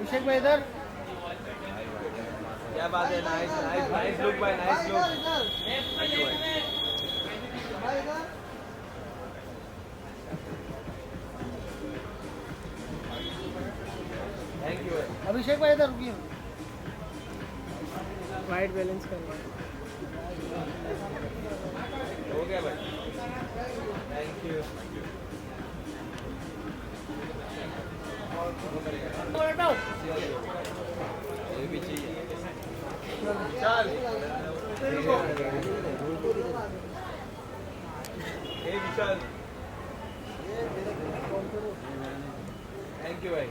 अभिषेक भाई इधर। क्या बात है, नाइस नाइस नाइस लुक भाई, नाइस लुक। थैंक यू भाई। अभिषेक भाई इधर रुकिए। वाइट बैलेंस करना हो गया भाई, थैंक यू। ये भी चाहिए। चल ये भी चल। थैंक यू भाई।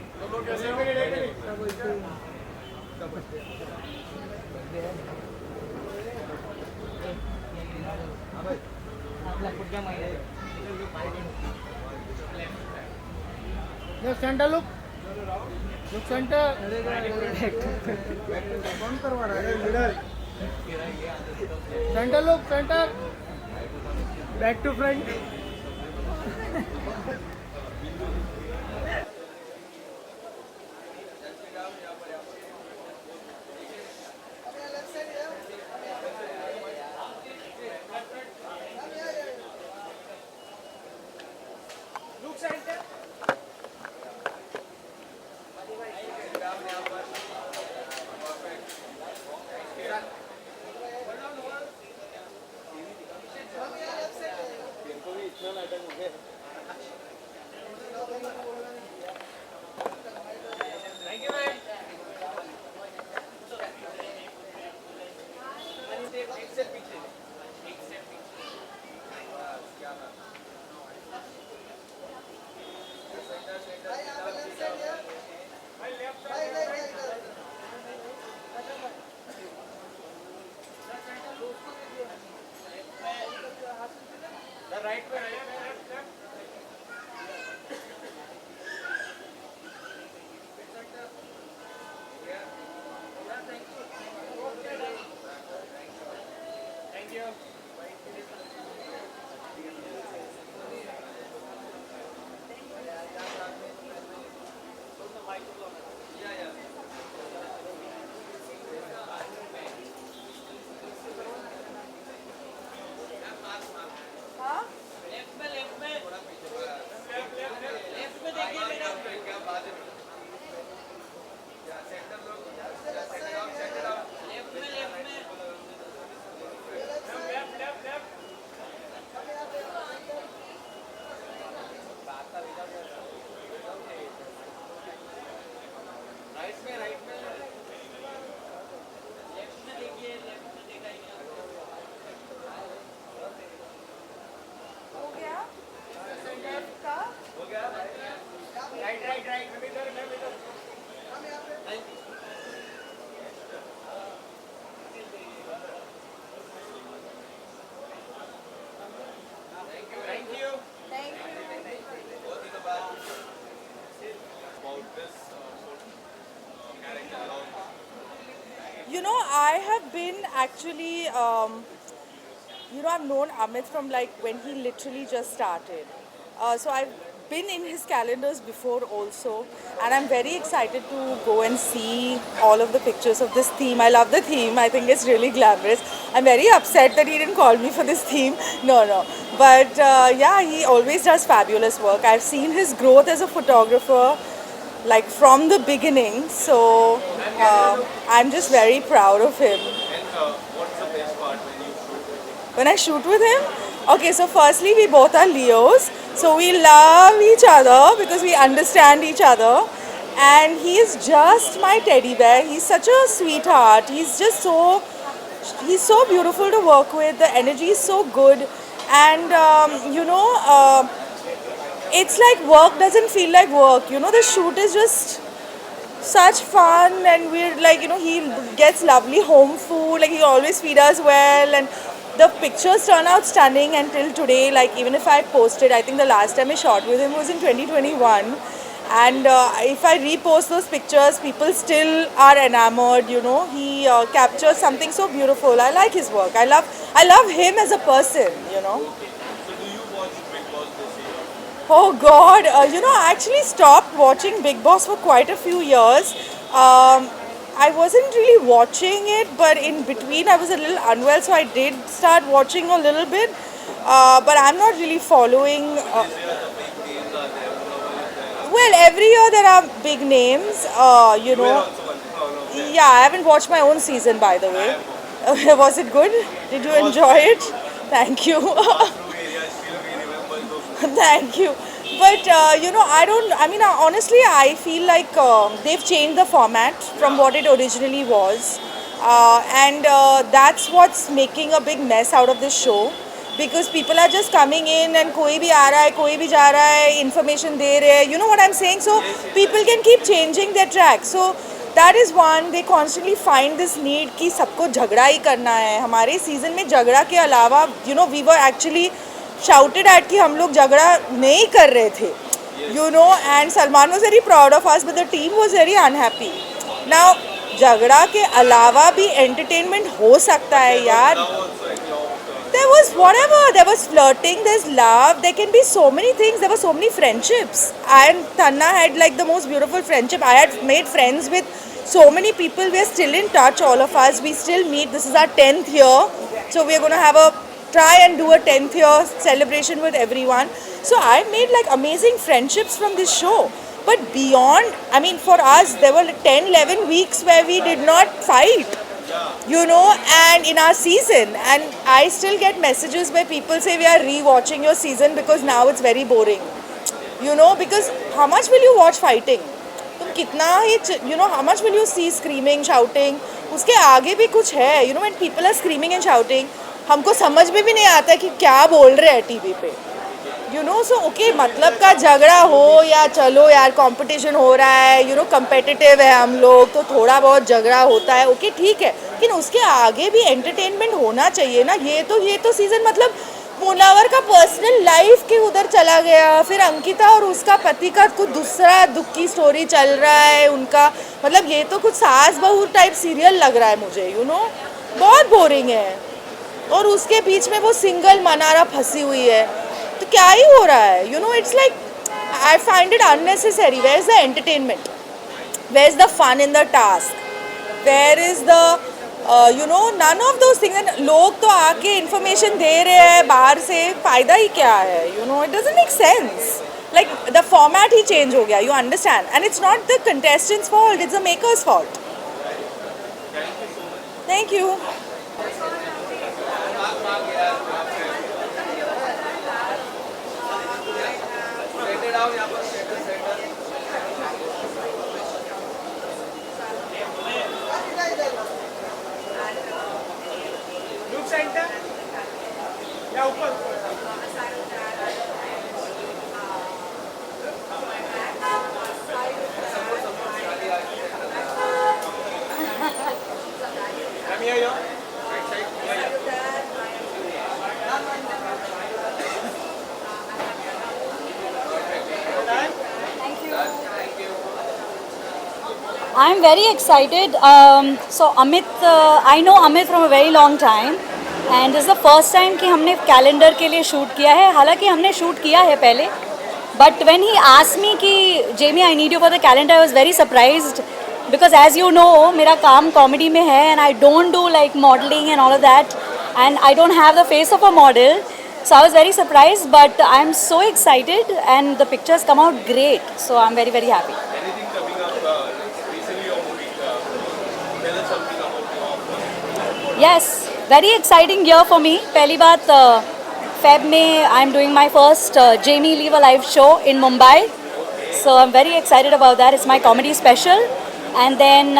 ये सेंटर लुक सेंटर। कौन करवा रहा है centre look centre. Back to front You know, I have been actually, I've known Amit from like when he literally just started. So I've been in his calendars before also, and I'm very excited to go and see all of the pictures of this theme. I love the theme. I think it's really glamorous. I'm very upset that he didn't call me for this theme. No. But yeah, he always does fabulous work. I've seen his growth as a photographer like from the beginning. So I'm just very proud of him. And what's the best part when you shoot with him? When I shoot with him, okay, so firstly, we both are Leos. So we love each other because we understand each other. And he is just my teddy bear. He's such a sweetheart. He's so beautiful to work with. The energy is so good. And, it's like work doesn't feel like work. The shoot is just such fun, and we're like, he gets lovely home food. Like, he always feeds us well, and the pictures turn out stunning until today. Like, even if I posted, I think the last time I shot with him was in 2021. And if I repost those pictures, people still are enamored. He captures something so beautiful. I like his work. I love him as a person. So do you watch Big Boss this year? Oh God, I actually stopped watching Big Boss for quite a few years. I wasn't really watching it, but in between I was a little unwell, so I did start watching a little bit. But I'm not really following. Well, every year there are big names, you know. Yeah, I haven't watched my own season, by the way. Was it good? Did you enjoy it? Thank you. Thank you. But you know, honestly, I feel like they've changed the format from what it originally was. And that's what's making a big mess out of this show. Because people are just coming in and कोई भी आ रहा है, कोई भी जा रहा है, information दे रहे हैं. You know what I'm saying? So people can keep changing their track. So that is one. They constantly find this need कि सबको झगड़ा ही करना है. हमारे season में झगड़ा के अलावा, you know, we were actually shouted at कि हम लोग झगड़ा नहीं कर रहे थे. You know, and Salman was very proud of us, but the team was very unhappy. Now झगड़ा के अलावा भी entertainment हो सकता है यार. There was whatever, there was flirting, there's love, there can be so many things, there were so many friendships. And Tanna had like the most beautiful friendship. I had made friends with so many people, we are still in touch, all of us, we still meet. This is our 10th year, so we are going to try and do a 10th year celebration with everyone. So I made like amazing friendships from this show. But beyond, I mean for us, there were 10, 11 weeks where we did not fight. You know, and in our season, and I still get messages where people say we are re-watching your season because now it's very boring. You know, because how much will you watch fighting? तुम कितना ही, you know, how much will you see screaming, shouting? उसके आगे भी कुछ है. You know, when people are screaming and shouting, हमको समझ में भी नहीं आता कि क्या बोल रहे हैं टीवी पे. You know, so okay, मतलब का झगड़ा हो या चलो यार कंपटीशन हो रहा है, you know, competitive है हम लोग, तो थोड़ा बहुत झगड़ा होता है, okay ठीक है, लेकिन उसके आगे भी एंटरटेनमेंट होना चाहिए ना. ये तो सीजन मतलब मुनावर का पर्सनल लाइफ के उधर चला गया, फिर अंकिता और उसका पति का कुछ दूसरा दुख की स्टोरी चल रहा है उनका. मतलब ये तो कुछ सास बहू टाइप सीरियल लग रहा है मुझे. You know, बहुत बोरिंग है. और उसके बीच में वो सिंगल मनारा फंसी हुई है, तो क्या ही हो रहा है. You know, it's like I find it unnecessary. Where's the entertainment? Where's the fun in the task? Where is the you know, none of those things. लोग तो आके information दे रहे हैं बाहर से, फायदा ही क्या है? You know, it doesn't make sense. Like the format he change हो गया. You understand? And it's not the contestants' fault. It's the makers' fault. Thank you. I'm very excited. So Amit, I know Amit from a very long time, and this is the first time कि हमने calendar के लिए shoot किया है. हालांकि हमने shoot किया है पहले, but when he asked me कि Jamie, I need you for the calendar, I was very surprised because as you know, मेरा काम कॉमेडी में है and I don't do like modeling and all of that, and I don't have the face of a model. So I was very surprised, but I'm so excited and the pictures come out great. So I'm very, very happy. Anything coming up recently or movie? Tell us something about your Yes, very exciting year for me. पहली बात Feb में I'm doing my first Jamie Leave a live show in Mumbai. So I'm very excited about that. It's my comedy special. And then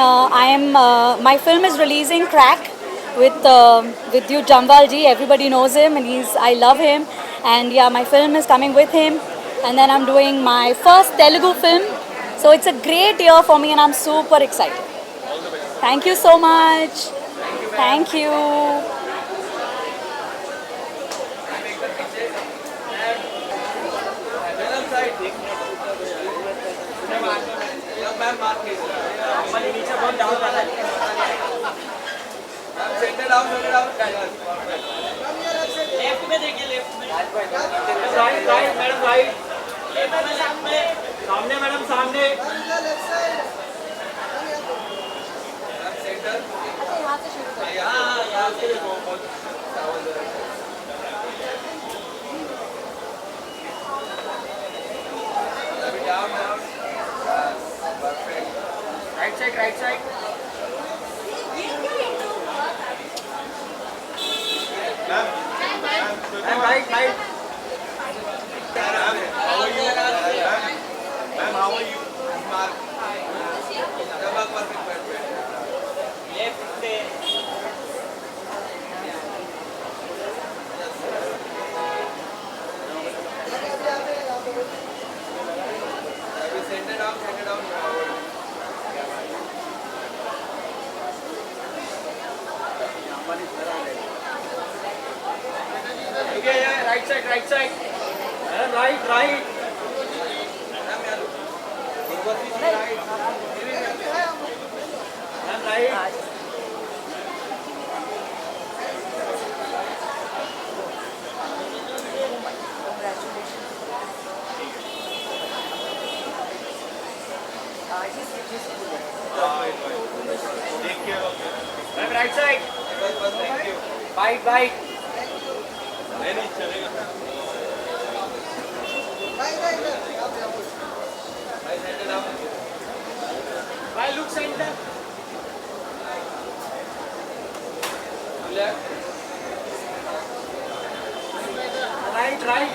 my film is releasing Crack with you Jamwal ji. Everybody knows him and I love him. And yeah, my film is coming with him. And then I'm doing my first Telugu film. So it's a great year for me and I'm super excited. Thank you so much. Thank you. Left में देखिए, left में right right madam, right left में, सामने madam, सामने Right side, right side. And right, right. How are you? Ma'am, how are you? Mark. Send it down. Okay, yeah, right side, right side. And right, right. And right. Take care of it. And right side. Thank you. Bite, bite. नहीं चलेगा. Bye, look center. Right, right.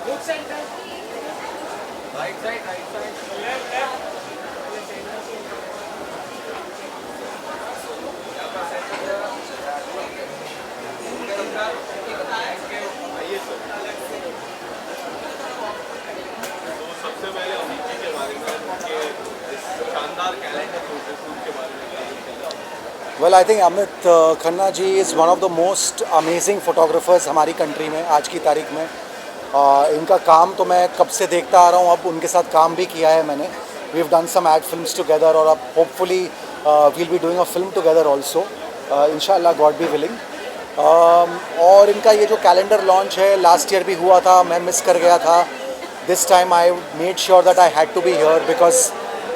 Look center. Right side, right side. Left, left. आइए sir. तो सबसे पहले अमित जी के बारे में उनके इस शानदार कैलेंडर फोटोशूट के बारे में बताइए. Well, I think Amit Khanna ji is one of the most amazing photographers हमारी कंट्री में आज की तारीख में. इनका काम तो मैं कब से देखता आ रहा हूँ, अब उनके साथ काम भी किया है मैंने. We have done some ad films together और अब hopefully we'll be doing a film together also इंशाल्लाह, गॉड बी विलिंग. और इनका ये जो कैलेंडर लॉन्च है लास्ट ईयर भी हुआ था, मैं मिस कर गया था. This time I made sure that I had to be here because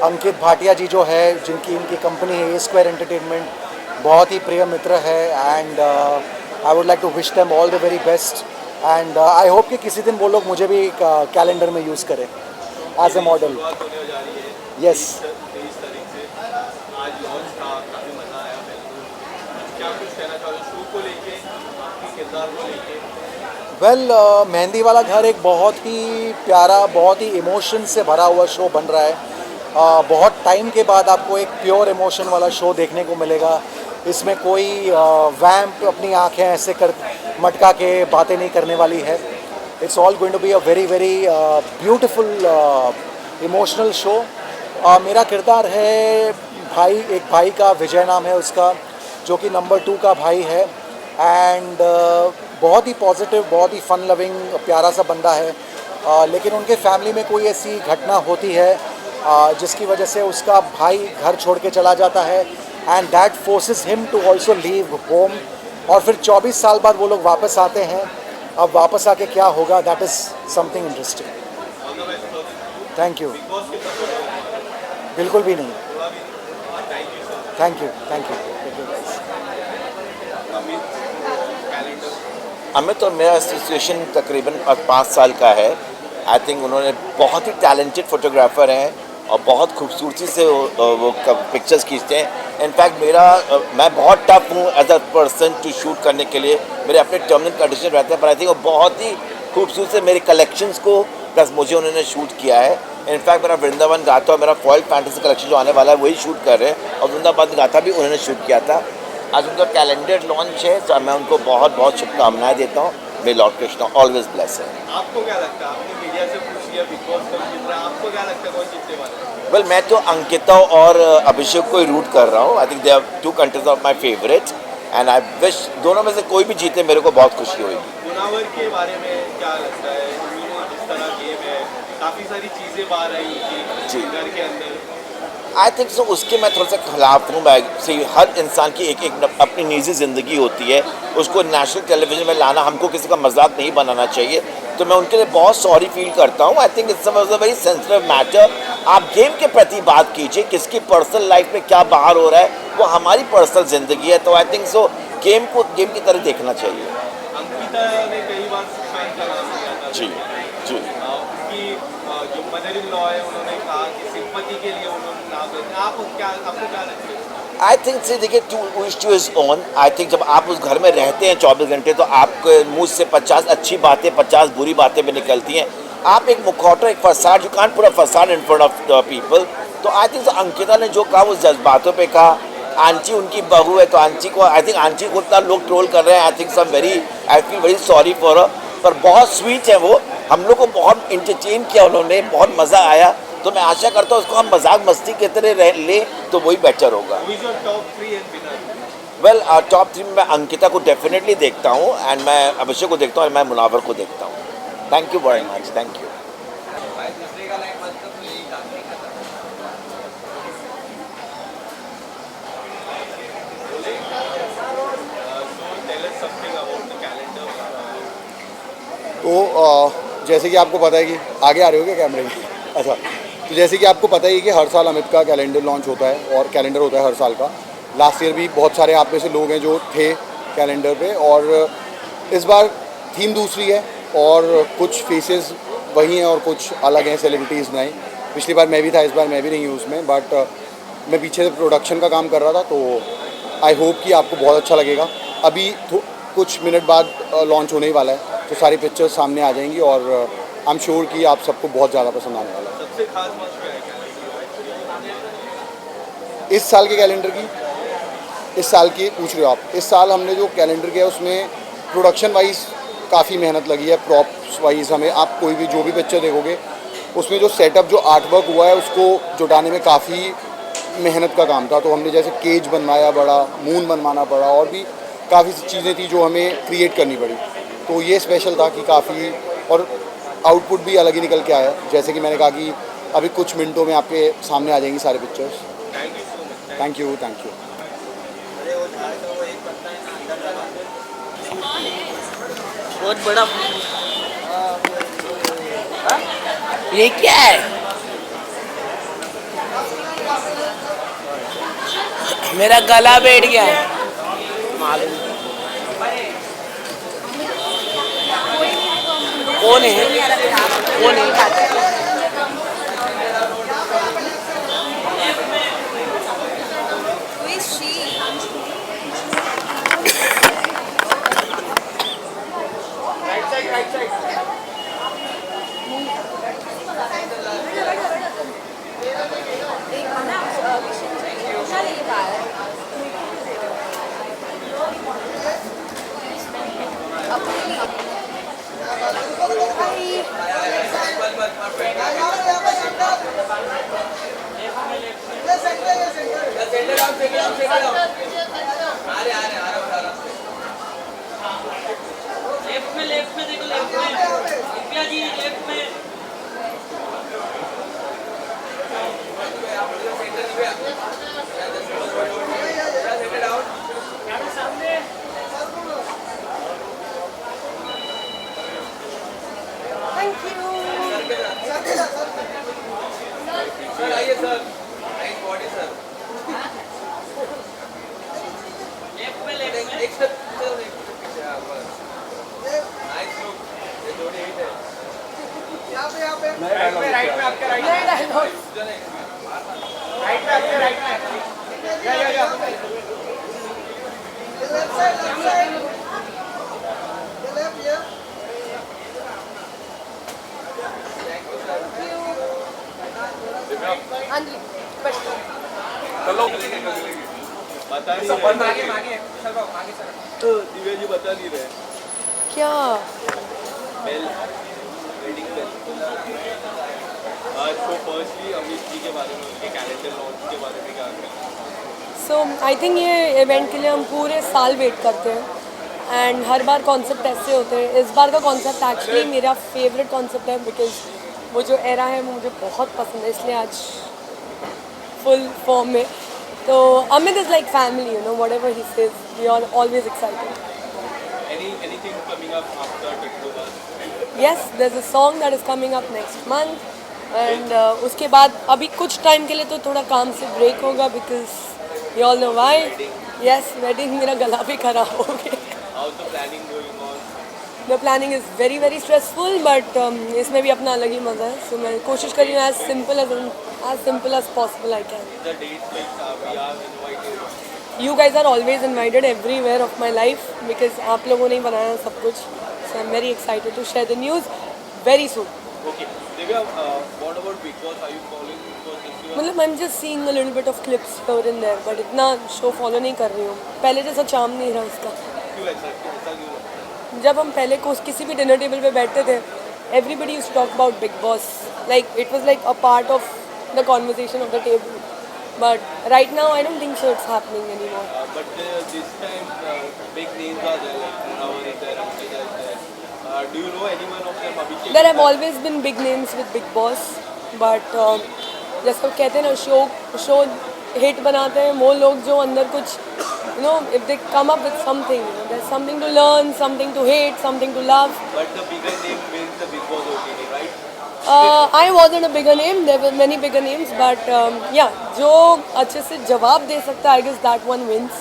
Ankit Bhatia ji जो है, जिनकी इनकी कंपनी है ए स्क्वायर एंटरटेनमेंट, बहुत ही प्रिय मित्र है. And I would like to wish them all the very best. And I hope कि किसी दिन वो लोग मुझे भी कैलेंडर में यूज़ करें एज ए मॉडल. शुरुआत होने जा रही है. यस. 23 तारीख से आज लॉन्च था, काफ़ी मज़ा आया मेरे को. क्या कुछ कहना चाहोगे शो को लेके, आपके किरदार को लेके? वेल, मेहंदी वाला घर एक बहुत ही प्यारा, बहुत ही इमोशन से भरा हुआ शो बन रहा है. बहुत टाइम के बाद आपको एक प्योर इमोशन वाला शो देखने को मिलेगा. इसमें कोई वैम्प अपनी आंखें ऐसे कर मटका के बातें नहीं करने वाली है. It's all going to be a very very beautiful emotional show. मेरा किरदार है भाई, एक भाई का, विजय नाम है उसका, जो कि नंबर 2 का भाई है. एंड बहुत ही पॉजिटिव, बहुत ही फन लविंग प्यारा सा बंदा है. लेकिन उनके फैमिली में कोई ऐसी घटना होती है जिसकी वजह से उसका भाई घर छोड़ के चला जाता है. And that forces him to also leave home. और फिर 24 साल बाद वो लोग वापस आते हैं. अब वापस आके क्या होगा, that is something interesting. All the best for this. Thank you. Big boss के तक बिल्कुल भी नहीं. थोड़ा भी. Thank you sir. Thank you, thank you, thank you guys. Amit calendar. Amit और मेरा एसोसिएशन तकरीबन 5 साल का है. आई थिंक उन्होंने बहुत ही टैलेंटेड फोटोग्राफर हैं और बहुत खूबसूरती से वो पिक्चर्स खींचते हैं. इनफैक्ट मैं बहुत टफ हूँ as a person to shoot करने के लिए. मेरे अपने टर्मिनल कंडीशन रहते हैं, पर आई थिंक वो बहुत ही खूबसूरत से मेरे कलेक्शंस को प्लस मुझे उन्होंने शूट किया है. इनफैक्ट मेरा वृंदावन गाथा और मेरा फॉयल फैंटेसी कलेक्शन जो आने वाला है वही शूट कर रहे हैं, और वृंदावन गाथा भी उन्होंने शूट किया था. आज उनका कैलेंडर लॉन्च है, तो मैं उनको बहुत बहुत शुभकामनाएं देता हूँ. My lord Krishna always bless है. आपको क्या लगता है, आपने मीडिया से पूछ लिया बिग बॉस कौन जीत रहा है, आपको क्या लगता है कौन जीतने वाला है? वेल, मैं तो अंकिता और अभिषेक को ही रूट कर रहा हूँ. I think they are 2 contestants of my favourite and I wish दोनों में से कोई भी जीते, मेरे को बहुत खुशी होगी. मुनावर के बारे में क्या लगता है? जिस तरह गेम है, काफ़ी सारी चीज़ें बाहर आई जी. उनकी घर के अंदर, आई थिंक सो उसके मैं थोड़ा सा खिलाफ हूँ। से हर इंसान की एक एक अपनी निजी ज़िंदगी होती है, उसको नेशनल टेलीविज़न में लाना हमको किसी का मजाक नहीं बनाना चाहिए। तो मैं उनके लिए बहुत सॉरी फील करता हूँ। I think it's a very sensitive matter. आप गेम के प्रति बात कीजिए, किसकी पर्सनल लाइफ में क्या बाहर हो रहा है वो हमारी पर्सनल ज़िंदगी है। तो आई थिंक सो गेम को गेम की तरह देखना चाहिए। अंकिता ने कई बार सुशांत का नाम लिया था। जी जी। उनकी जो मदर इन लॉ है उन्होंने कहा कि सिंपैथी के लिए उन्होंने नाम लिया। आपको क्या लगता है? आई थिंक से देखिए two is own. I think जब आप उस घर में रहते हैं 24 घंटे तो आपके मुंह से 50 अच्छी बातें 50 बुरी बातें भी निकलती हैं। आप एक मुखौटा एक facade, you can't put a facade in front of the people. तो आई थिंक अंकिता ने जो कहा वो जज्बातों पे कहा। आंची उनकी बहू है तो आंची को आई थिंक आंची को इतना लोग ट्रोल कर रहे हैं। I think I feel very sorry for her. पर बहुत स्वीट है वो, हम लोग को बहुत इंटरटेन किया उन्होंने, बहुत मज़ा आया। तो मैं आशा करता हूँ उसको हम मजाक मस्ती की तरह ले तो वही बेटर होगा। वेल टॉप 3 में मैं अंकिता को डेफिनेटली देखता हूँ, एंड मैं अभिषेक को देखता हूँ, और मैं मुनावर को देखता हूँ। Thank you very much, thank you. तो जैसे कि आपको पता है कि आगे आ रहे हो क्या कैमरे में? अच्छा, तो जैसे कि आपको पता ही है कि हर साल अमित का कैलेंडर लॉन्च होता है, और कैलेंडर होता है हर साल का। लास्ट ईयर भी बहुत सारे आप में से लोग हैं जो थे कैलेंडर पे, और इस बार थीम दूसरी है और कुछ फेसेस वही हैं और कुछ अलग हैं, सेलिब्रिटीज़ नए। पिछली बार मैं भी था, इस बार मैं भी नहीं हूँ उसमें, बट मैं पीछे से प्रोडक्शन का काम कर रहा था। तो आई होप कि आपको बहुत अच्छा लगेगा। अभी कुछ मिनट बाद लॉन्च होने ही वाला है, तो सारी पिक्चर्स सामने आ जाएंगी, और आई एम श्योर कि आप सबको बहुत ज़्यादा पसंद आने वाला है। सबसे खास बात क्या है इस साल के कैलेंडर की? इस साल की पूछ रहे हो आप? इस साल हमने जो कैलेंडर किया उसमें प्रोडक्शन वाइज काफ़ी मेहनत लगी है। प्रॉप्स वाइज हमें, आप कोई भी जो भी पिक्चर देखोगे उसमें जो सेटअप जो आर्ट वर्क हुआ है उसको जुटाने में काफ़ी मेहनत का काम था। तो हमने जैसे केज बनवाया, बड़ा मून बनवाना पड़ा, और भी काफ़ी सी चीज़ें थी जो हमें क्रिएट करनी पड़ी। तो ये स्पेशल था कि काफ़ी, और आउटपुट भी अलग ही निकल के आया। जैसे कि मैंने कहा कि अभी कुछ मिनटों में आपके सामने आ जाएंगी सारे pictures. Thank you, thank you. बहुत बड़ा ये क्या है? मेरा गला बैठ गया है। मालूम कौन है? कौन है? लेफ्ट में देखो, लेफ्ट में दिव्या जी, लेफ्ट में। Thank you. सर आइए sir, nice body sir. Left में, लेफ्ट में। एक स्टेप पीछे आप। नाइस लुक, ये जोड़ी हिट है। यहाँ पे राइट में आपके राइट में डायलॉग राइट में आपके राइट में या लेफ्ट साइड अंजलि चलो बता नहीं रहे। तो दिव्या जी बता नहीं रहे क्या? Bell, wedding bell. तो फर्स्टली अमित जी के बारे में, उनके कैलेंडर लॉन्च के बारे में क्या करें? सो आई थिंक ये इवेंट के लिए हम पूरे साल वेट करते हैं, एंड हर बार कॉन्सेप्ट ऐसे होते हैं। इस बार का कॉन्सेप्ट एक्चुअली मेरा फेवरेट कॉन्सेप्ट है, बिकॉज वो जो एरा है वो मुझे बहुत पसंद है, इसलिए आज फुल फॉर्म में. तो Amit is like family, you know, whatever he says we are always excited. Anything coming up after October? Yes, there's a song that is coming up next month. And उसके बाद अभी कुछ टाइम के लिए तो थोड़ा काम से ब्रेक होगा because you all know why. Yes, wedding मेरा गला भी खराब हो गया. How's the planning going on? The planning is very very stressful, but इसमें भी अपना अलग ही मज़ा है. So मैं कोशिश कर रही हूँ as simple as possible I can. The dates like we are invited. You guys are always invited everywhere of my life because आप लोगों ने ही बनाया सब कुछ. So I'm very excited to share the news very soon. Okay. Divya, what about Big Boss? Are you following Big Boss this year? मतलब I'm just seeing a little bit of clips here and there, but इतना show follow नहीं कर रही हूँ. पहले जैसा charm नहीं रहा उसका. क्यों ऐसा क्यों? जब हम पहले किसी भी डिनर टेबल पे बैठते थे, everybody used to talk about Big Boss. Like it was like a part of the conversation of the table. But right now I don't think so it's happening anymore. But this time big names are there, like Munawar is there, Amrita is there. Do you know anyone of them? Abhishek? There have always been big names with Big Boss, but जैसे वो कहते हैं ना, show hit बनाते हैं वो लोग जो अंदर कुछ, you know, if they come up with something, you know, there's something to learn, something to hate, something to love. But the bigger name wins the Big Boss OTT, right? I wasn't a bigger name. There were many bigger names, but yeah, जो अच्छे से जवाब दे सकता है, I guess that one wins.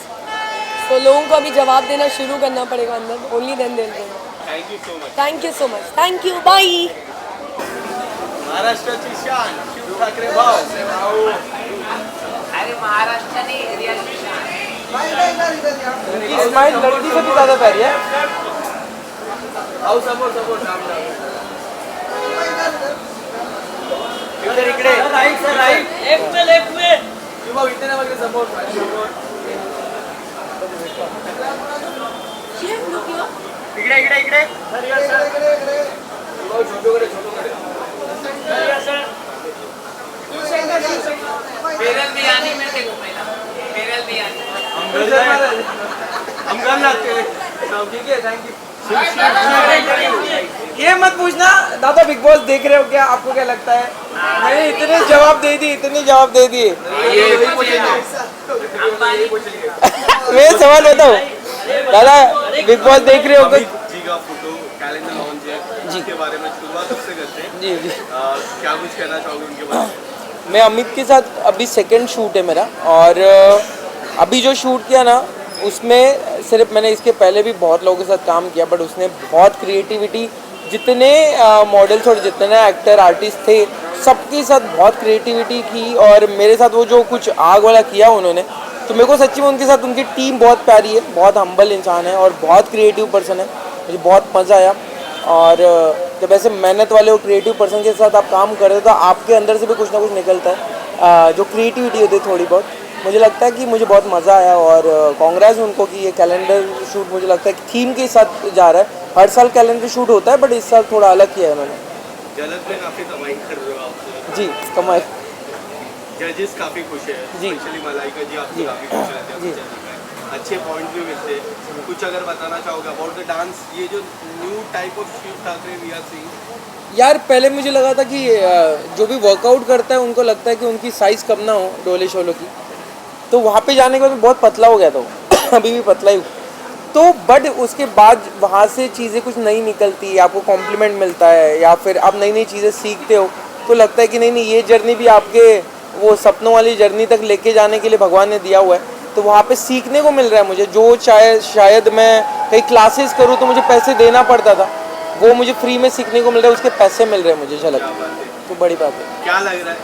So लोगों को अभी जवाब देना शुरू करना पड़ेगा अंदर. Only then they'll win. Thank you so much. Thank you so much. Thank you. Bye. महाराष्ट्राची शान शिव ठाकरे भाऊ. अरे महाराष्ट्र नहीं रियल स्माइल लड़की से भी ज्यादा प्यारी है. भाऊ समोर नाम इकडे राईट सर राईट. लेफ्ट में भाऊ इथे ना बघा समोर. इकडे भाऊ छोटो करे. पेरल बियानी में देखो पहला पेरल बियानी हम घर जाते हैं. ठीक है, थैंक यू. ये मत पूछना दादा बिग बॉस देख रहे हो क्या, आपको क्या लगता है? मैंने इतने जवाब दे दिए. मैं सवाल बताऊं दादा, बिग बॉस देख रहे हो क्या? जी का फोटो कैलेंडर लॉन्च है, इसके बारे में शुरुआत उससे करते हैं. जी क्या कुछ कहना चाहोगे उनके बारे में? मैं अमित के साथ अभी सेकंड शूट है मेरा, और अभी जो शूट किया ना उसमें सिर्फ मैंने इसके पहले भी बहुत लोगों के साथ काम किया, बट उसने बहुत क्रिएटिविटी, जितने मॉडल्स और जितने एक्टर आर्टिस्ट थे सबके साथ बहुत क्रिएटिविटी की, और मेरे साथ वो जो कुछ आग वाला किया उन्होंने, तो मेरे को सच्ची में उनके साथ उनकी टीम बहुत प्यारी है, बहुत हम्बल इंसान है और बहुत क्रिएटिव पर्सन है. मुझे बहुत मज़ा आया. और जब ऐसे मेहनत वाले और क्रिएटिव पर्सन के साथ आप काम कर रहे हो तो आपके अंदर से भी कुछ ना कुछ निकलता है, जो क्रिएटिविटी होती है थोड़ी बहुत. मुझे लगता है कि मुझे बहुत मज़ा आया, और कांग्रेस उनको कि ये कैलेंडर शूट मुझे लगता है कि थीम के साथ जा रहा है. हर साल कैलेंडर शूट होता है, बट इस साल थोड़ा अलग किया है उन्होंने. जलद में काफ़ी कमाई कर रहे हो आप. जी कमाल. जजेस काफ़ी खुश है, जी. स्पेशली मलाइका जी आपसे काफ़ी खुश रहते हैं. अच्छे पॉइंट भी मिलते हैं. कुछ अगर बताना चाहोगे अबाउट द डांस, ये जो new type of Shiv Thakare we are seeing? यार पहले मुझे लगा था कि जो भी वर्कआउट करता है उनको लगता है कि उनकी साइज़ कम ना हो डोले शोलो की, तो वहाँ पे जाने के बाद बहुत पतला हो गया था. अभी भी पतला ही हूँ तो, बट उसके बाद वहाँ से चीज़ें कुछ नई निकलती है, आपको कॉम्प्लीमेंट मिलता है, या फिर आप नई नई चीज़ें सीखते हो, तो लगता है कि नहीं ये जर्नी भी आपके वो सपनों वाली जर्नी तक लेके जाने के लिए भगवान ने दिया हुआ है. तो वहाँ पे सीखने को मिल रहा है मुझे, जो शायद मैं कहीं क्लासेस करूँ तो मुझे पैसे देना पड़ता था, वो मुझे फ्री में सीखने को मिल रहा है, उसके पैसे मिल रहे हैं मुझे. झलक तो बड़ी बात है. क्या लग रहा है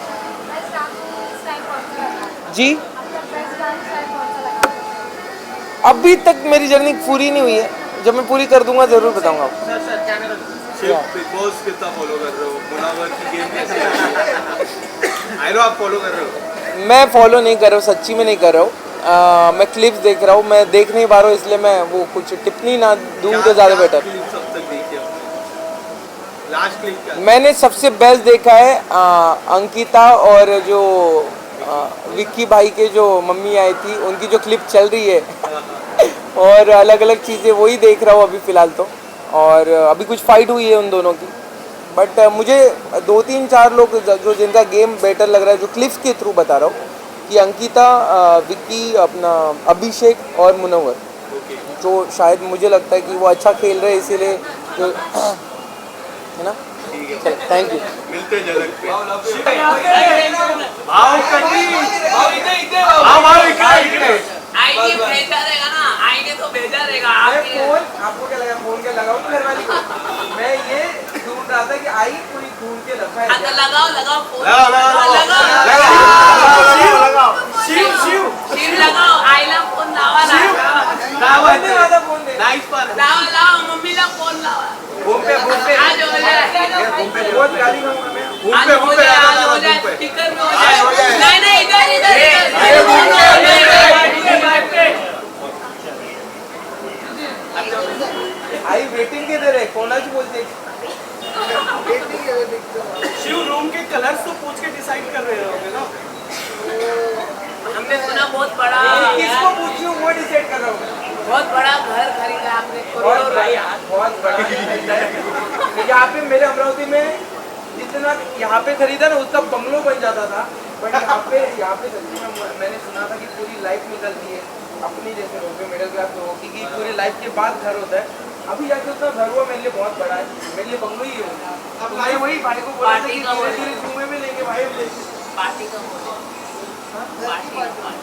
जी? अभी तक मेरी जर्नी पूरी नहीं हुई है, जब मैं पूरी कर दूंगा ज़रूर बताऊंगा आपको. शिव बिग बॉस कितना फॉलो कर रहे हो? मुनावर की गेम कैसे है? आई नो आप फॉलो कर रहे हो. मैं फॉलो नहीं कर रहा हूँ, सच्ची में नहीं कर रहा हूँ. मैं क्लिप्स देख रहा हूँ, मैं देख नहीं पा रहा हूँ, इसलिए मैं वो कुछ टिप्पणी ना दूँ तो ज़्यादा बेटर. लास्ट क्लिप क्या? मैंने सबसे बेस्ट देखा है अंकिता और जो विक्की भाई के जो मम्मी आई थी उनकी जो क्लिप चल रही है और अलग अलग चीज़ें वही देख रहा हूँ अभी फ़िलहाल तो. और अभी कुछ फाइट हुई है उन दोनों की, बट मुझे 2-3-4 लोग जो जिनका गेम बेटर लग रहा है, जो क्लिप्स के थ्रू बता रहा हूँ, कि अंकिता, विक्की, अपना अभिषेक और मुनव्वर, जो शायद मुझे लगता है कि वो अच्छा खेल रहे हैं, इसीलिए जो है ना। चलो, थैंक यू। मिलते झलक पे। भाव कटी। भाव इकडे। आईने भेजा रहेगा ना, आईने तो भेजा रहेगा फोन आपको क्या लगा, फोन क्या लगाऊं घर वाली को? मैं ये ढूंढ रहा था कि आई कोई ढूंढ के रखा है क्या? लगाओ फोन लगाओ। शिव लगाओ, आईला फोन लावा फोन दे। नाइस पर। लावा मम्मीला फोन लावा। घूम पे आज हो जाए, बहुत गाली खाऊंगा मैं। आज हो जाए, स्पीकर में हो जाए। नहीं इधर आई वेटिंग के दे रहे, कोणाची बोलते? शिव रूम के कलर्स तो पूछ के डिसाइड कर रहे होगे ना। हमने सुना बहुत बड़ा, किसको पूछूं वो डिसाइड कर रहा हूँ। बहुत बड़ा घर खरीदा आपने, बहुत करोड़ों बड़ा, रुपया। बहुत बड़ा। यहाँ पे मेरे अमरावती में जितना यहाँ पे खरीदा ना उसका बंगलो बन जाता था, बट यहाँ पे सच्ची में मैंने सुना था कि पूरी लाइफ निकलती है अपनी जैसे लोगों के मिडिल क्लास लोगों की, कि पूरी लाइफ के बाद घर होता है। अभी जाके उतना घर हुआ मेरे लिए बहुत बड़ा है, मेरे लिए बंगलो ही होगा। अब भाई वही भाई को बोला था कि धीरे-धीरे जुमे में लेंगे भाई, पार्टी का हो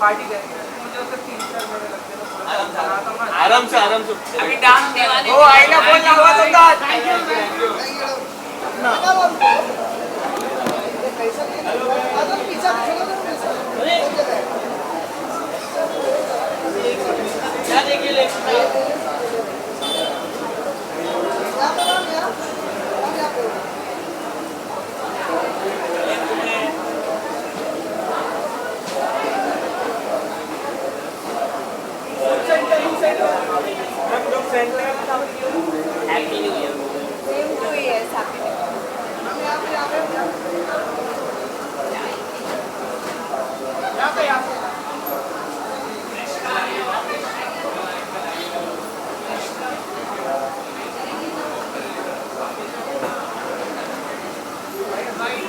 पार्टी करेंगे। मुझे उसका 3-4 महीने लगते हैं। आराम से अभी डांस दीवाने वो आईना बोल हुआ तुमका। Happy new year. Same to you, yes, happy New Year.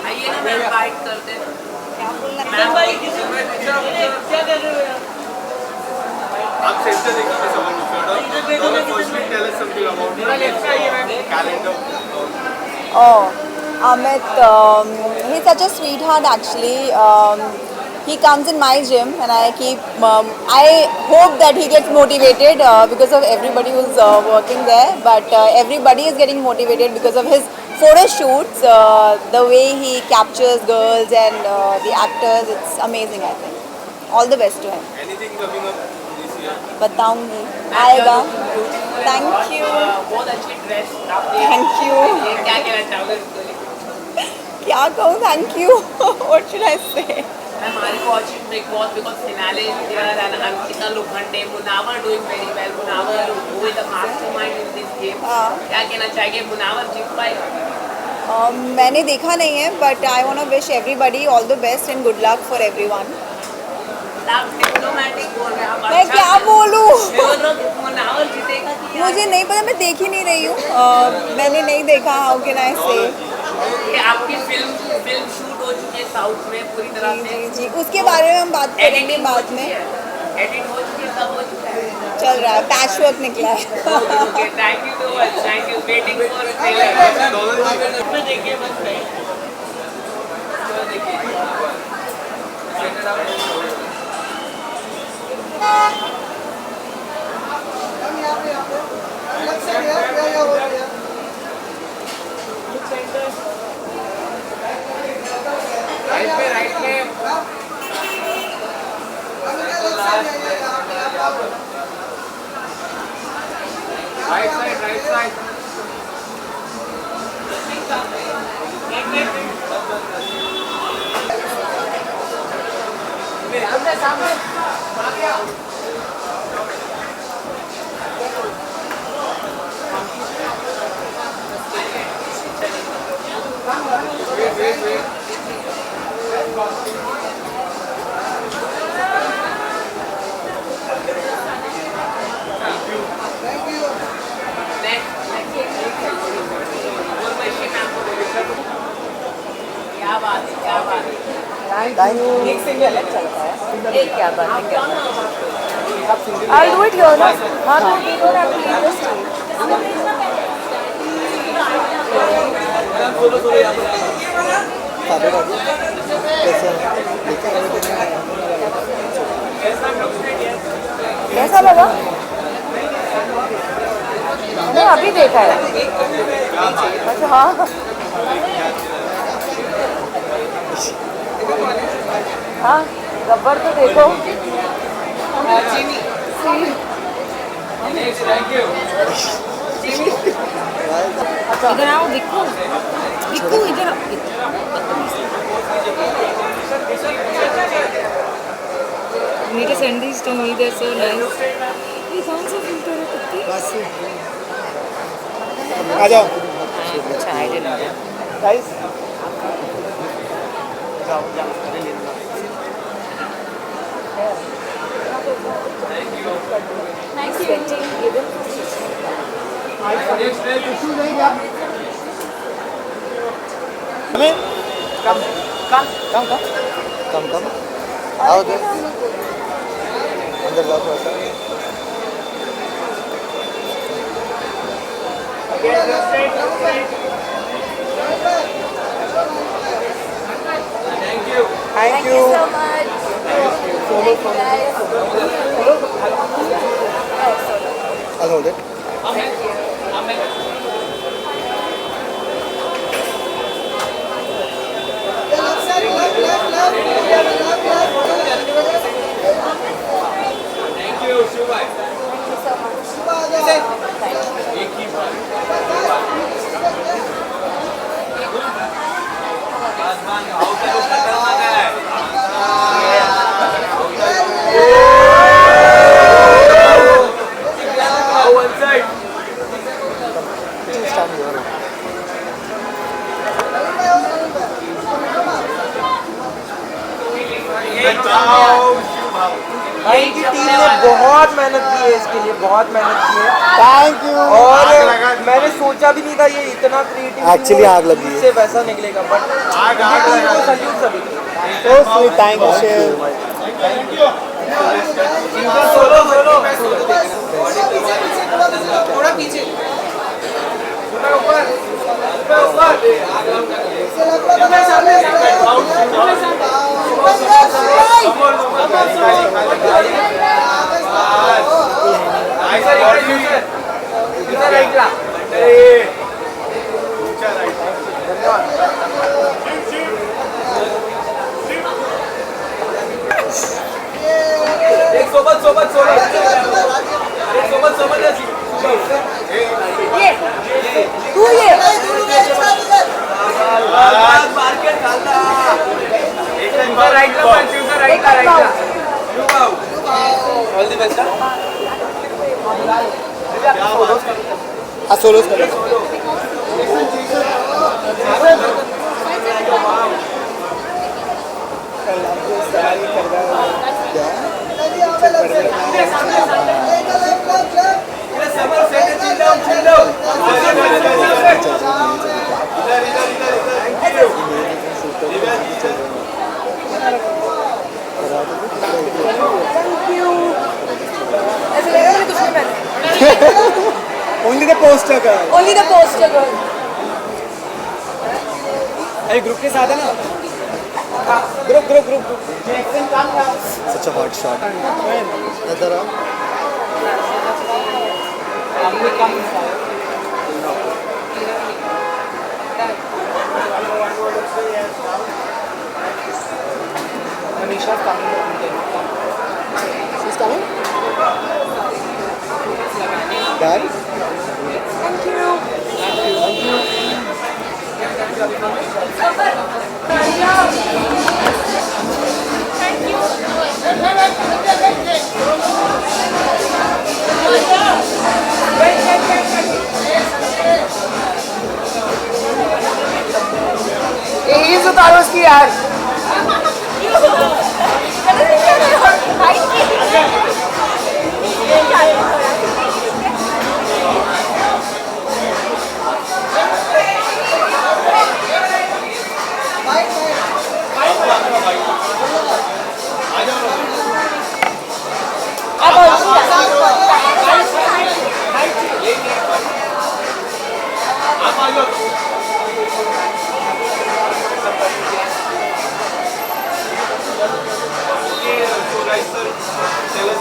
आइए ना, मैं बाइट करते हैं। क्या बोलना है? मैम भाई किसी को क्या कर रहे हो यार? आप सेंटर देखिए समझ firstly tell us something about calendar. Oh, Amit, he's such a sweetheart actually. He comes in my gym and I hope that he gets motivated because of everybody who's working there. But everybody is getting motivated because of his photo shoots, the way he captures girls and the actors. It's amazing, I think. All the best to him. Anything coming up this year? बताऊंगी, आएगा. Thank you. बहुत अच्छी dress Thank you. क्या कहना चाहोगे इसको लेकर? क्या कहूँ? Thank you. What should I say? हमारी watching Big Boss because finale is there and Ankita Lokhande, Munawar doing very well. Munawar who is the mastermind in this game. क्या कहना चाहेंगे? मुनावर जीत पाएगा? मैंने देखा नहीं है but I want to wish everybody all the best and good luck for everyone. आप diplomatic बोल रहे हैं आप। मैं क्या बोलूँ? मुनावर जीतेगा कि मुझे नहीं पता, मैं देख ही नहीं रही हूँ. मैंने नहीं देखा. हाउ कैन आई से? ये आपकी फिल्म शूट हो चुकी है साउथ में पूरी तरह से। जी, उसके बारे में हम बात करेंगे बाद में. एडिट हो चुकी है, सब हो चुका है, चल रहा है, पैच वर्क निकला है. Thank you so much, thank you. Waiting for trailer में देखिए बस नहीं राइट में राइट साइड सामने क्या बात है. एक सिंगल है चलता है। एक क्या बात है क्या I'll do it here ना। हाँ तो we don't have to leave the stage. कैसा लगा? मैंने अभी देखा है। अच्छा हाँ हाँ गब्बर तो देखो। इधर आओ बिक्कू बिक्कू इधर You need to send these to me, they're so nice. ये कौन सा filter है कुत्ती? आ जाओ अच्छा I didn't know. Guys Nice painting given. कम आओ दे अंदर जाओ थोड़ा सा Thank you so much. Thank you guys. I'll hold it. भाई की टीम ने बहुत मेहनत की है इसके लिए, बहुत मेहनत की है। थैंक यू और मैंने सोचा भी नहीं था ये इतना क्रिएटिव Actually आग लगी है। से वैसा निकलेगा, बट सल्यूट सभी so sweet thank you Shiv solo solo थोड़ा पीछे ऑल द बेस्ट। सोलोस कर ऐसे लग रहा है कुछ नहीं पहना। Only the poster girl Only the poster girl. अरे ग्रुप के साथ है ना group such a hot shot इधर आओ She's coming? Dad? Thank you. ये उतारो उसकी यार।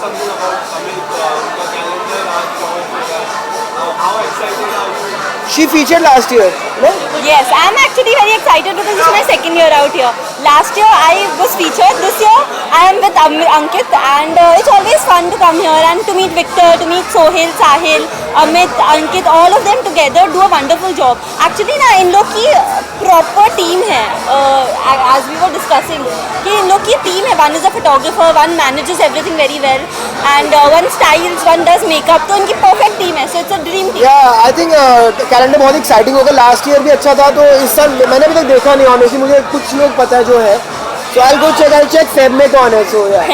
something about Amit, the calendar आज launch होगा. How excited are you? She featured last year, no? Yes, I'm actually very excited because it's my second year out here. Last year I was featured. This year I am with Ankit, and it's always fun to come here and to meet Victor, to meet Sohail, Sahil, Amit, Ankit, all of them together do a wonderful job. Actually ना इन लोग की proper team है. As we were discussing, कि इन लोग की team है. One is a photographer, one manages everything very well, and one styles, one does makeup. तो इनकी perfect team है. So it's a dream team. Yeah, I think calendar बहुत exciting होगा. Last year भी अच्छा था, तो इस साल मैंने अभी तक देखा नहीं ऑनेस्टली. मुझे कुछ लोग पता है जो है. So I'll check फेब में कौन है. So yeah.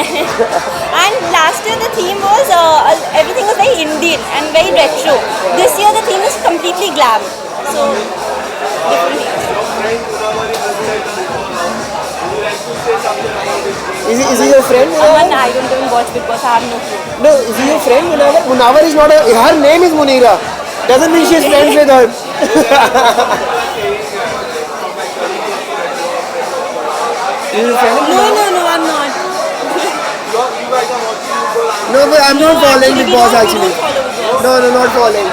And last year the theme was everything was very Indian and very retro. This year the theme is completely glam. So different themes. Is he your friend? I don't even watch Big Boss. I have no clue. No, is he your friend? Munawar is not her name is Munira. Doesn't mean she is friends with her. No, I'm not. No, but I'm not following Big Boss actually. No, not following.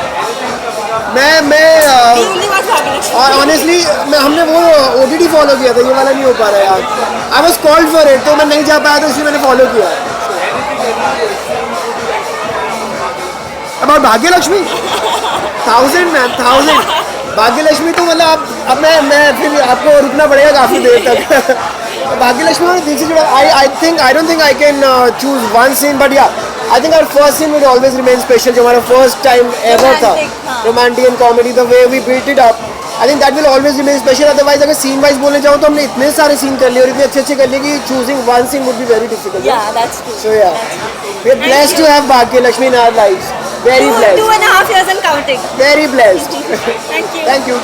और honestly हमने वो OTT follow किया था, ये वाला नहीं हो पा रहा है यार. I was called for it, तो मैं नहीं जा पाया, तो इसलिए मैंने फॉलो किया. अबाउट भाग्य लक्ष्मी 1000 मैम 1000 भाग्य लक्ष्मी तो मतलब अब मैं फिर आपको रुकना पड़ेगा काफ़ी देर तक. भाग्य लक्ष्मी मैंने देखी जुड़ा. I don't think I can choose one scene, but yeah I think our first scene will always remain special, जो हमारा फर्स्ट टाइम एवर था. Romantic and comedy, the way we built it up, I think that will always remain special. Otherwise अगर scene wise बोलने जाऊँ तो हमने इतने सारे सीन कर लिए और इतने अच्छे कर लिए कि choosing one scene would be very difficult. Yeah, that's true. So yeah, we are blessed to have Bhagya Lakshmi in our lives. Very blessed. 2.5 years and counting. Very blessed. Thank you. Thank you.